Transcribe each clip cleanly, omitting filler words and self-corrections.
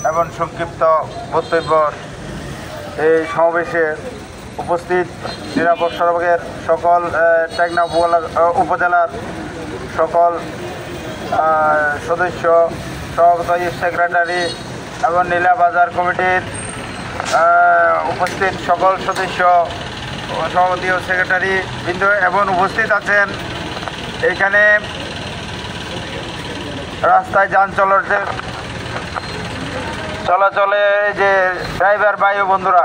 এবং সংক্ষিপ্ত বক্তব্য এই সমাবেশে উপস্থিত নিরাপদ সড়কের সকল টেকনা উপজেলার সকল সদস্য, সভাপতি, সেক্রেটারি এবং নীলা বাজার কমিটির উপস্থিত সকল সদস্য, সভাপতি ও সেক্রেটারি বৃন্দ এবং উপস্থিত আছেন এখানে রাস্তায় যান চলাচলে যে ড্রাইভার ভাই ও বন্ধুরা,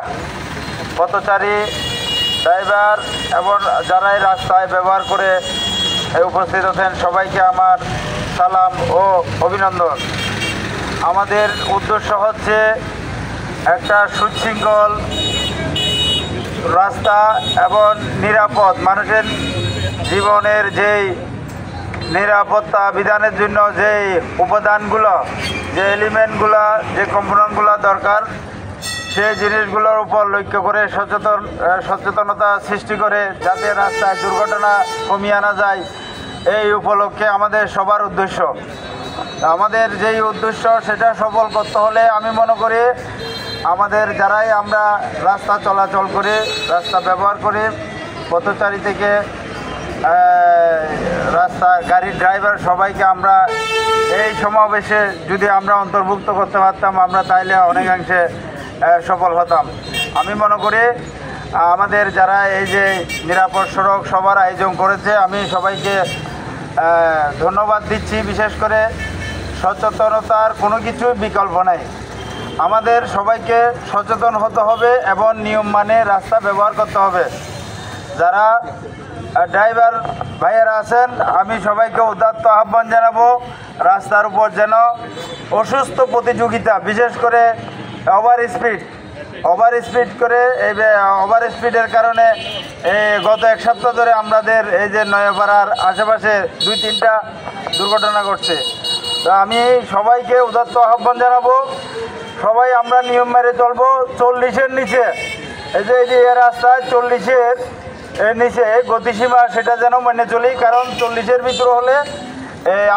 পথচারী ড্রাইভার এবং যারাই রাস্তায় ব্যবহার করে উপস্থিত আছেন সবাইকে আমার সালাম ও অভিনন্দন। আমাদের উদ্দেশ্য হচ্ছে একটা সুশৃঙ্খল রাস্তা এবং নিরাপদ মানুষের জীবনের যেই নিরাপত্তা বিধানের জন্য যেই উপাদানগুলো, যে এলিমেন্টগুলো, যে কম্পোনেন্টগুলো দরকার, সেই জিনিসগুলোর উপর লক্ষ্য করে সচেতনতা সৃষ্টি করে যাতে রাস্তায় দুর্ঘটনা কমিয়ে আনা যায়, এই উপলক্ষে আমাদের সবার উদ্দেশ্য। আমাদের যেই উদ্দেশ্য সেটা সফল করতে হলে আমি মনে করি আমাদের যারাই আমরা রাস্তা চলাচল করি, রাস্তা ব্যবহার করি, পথচারী থেকে রাস্তা গাড়ির ড্রাইভার সবাইকে আমরা এই সমাবেশে যদি আমরা অন্তর্ভুক্ত করতে পারতাম আমরা তাইলে অনেকাংশে সফল হতাম। আমি মনে করি আমাদের যারা এই যে নিরাপদ সড়ক সবার আয়োজন করেছে আমি সবাইকে ধন্যবাদ দিচ্ছি। বিশেষ করে সচেতনতার কোনো কিছুই বিকল্প নাই, আমাদের সবাইকে সচেতন হতে হবে এবং নিয়ম মানে রাস্তা ব্যবহার করতে হবে। যারা ড্রাইভার ভাইয়েরা আছেন আমি সবাইকে উদাত্ত আহ্বান জানাবো রাস্তার উপর যেন অসুস্থ প্রতিযোগিতা, বিশেষ করে ওভার স্পিডের কারণে গত এক সপ্তাহ ধরে আমাদের এই যে নয়াপাড়ার আশেপাশে 2-3টা দুর্ঘটনা ঘটছে। তো আমি সবাইকে উদাত্ত আহ্বান জানাবো সবাই আমরা নিয়ম মেনে চলবো। 40-এর নিচে এই যে রাস্তায় 40-এর নিচে গতিসীমা সেটা যেন মেনে চলি, কারণ 40-এর ভিতরে হলে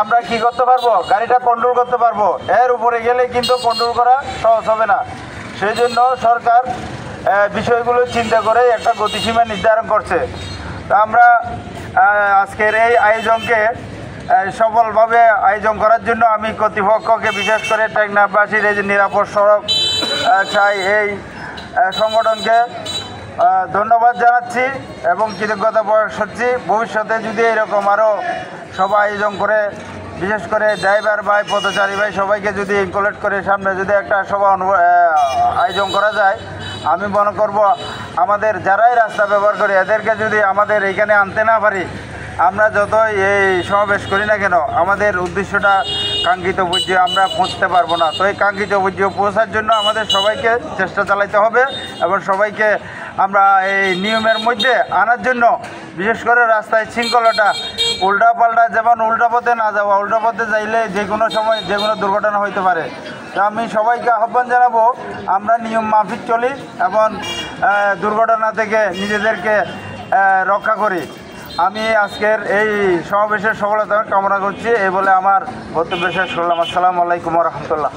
আমরা কি করতে পারবো, গাড়িটা কন্ট্রোল করতে পারবো। এর উপরে গেলে কিন্তু কন্ট্রোল করা সহজ হবে না। সেই জন্য সরকার বিষয়গুলো চিন্তা করে একটা গতিসীমা নির্ধারণ করছে। তা আমরা আজকের এই আয়োজনকে সফলভাবে আয়োজন করার জন্য আমি কর্তৃপক্ষকে, বিশেষ করে টেকনাফবাসীর এই যে নিরাপদ সড়ক চাই এই সংগঠনকে ধন্যবাদ জানাচ্ছি এবং কৃতজ্ঞতা প্রকাশ করছি। ভবিষ্যতে যদি এরকম আরও সভা আয়োজন করে, বিশেষ করে ড্রাইভার ভাই, পথচারী ভাই সবাইকে যদি ইনক্লুড করে সামনে যদি একটা সভা আয়োজন করা যায়, আমি মনে করব আমাদের যারাই রাস্তা ব্যবহার করে এদেরকে যদি আমাদের এইখানে আনতে না পারি, আমরা যতই এই সমাবেশ করি না কেন আমাদের উদ্দেশ্যটা কাঙ্ক্ষিত পর্যায়ে আমরা পৌঁছতে পারবো না। তো এই কাঙ্ক্ষিত পর্যায়ে পৌঁছার জন্য আমাদের সবাইকে চেষ্টা চালাতে হবে এবং সবাইকে আমরা এই নিয়মের মধ্যে আনার জন্য, বিশেষ করে রাস্তায় শৃঙ্খলাটা উল্টাপাল্টা, যেমন উল্টা পথে না যাওয়া, উল্টা পথে যাইলে যে কোনো সময় যে কোনো দুর্ঘটনা হইতে পারে। তো আমি সবাইকে আহ্বান জানাবো আমরা নিয়ম মাফিক চলি এবং দুর্ঘটনা থেকে নিজেদেরকে রক্ষা করি। আমি আজকের এই সমাবেশের সফলতা কামনা করছি। এই বলে আমার বক্তব্য শেষ করলাম। আসসালামু আলাইকুম ওয়া রাহমাতুল্লাহ।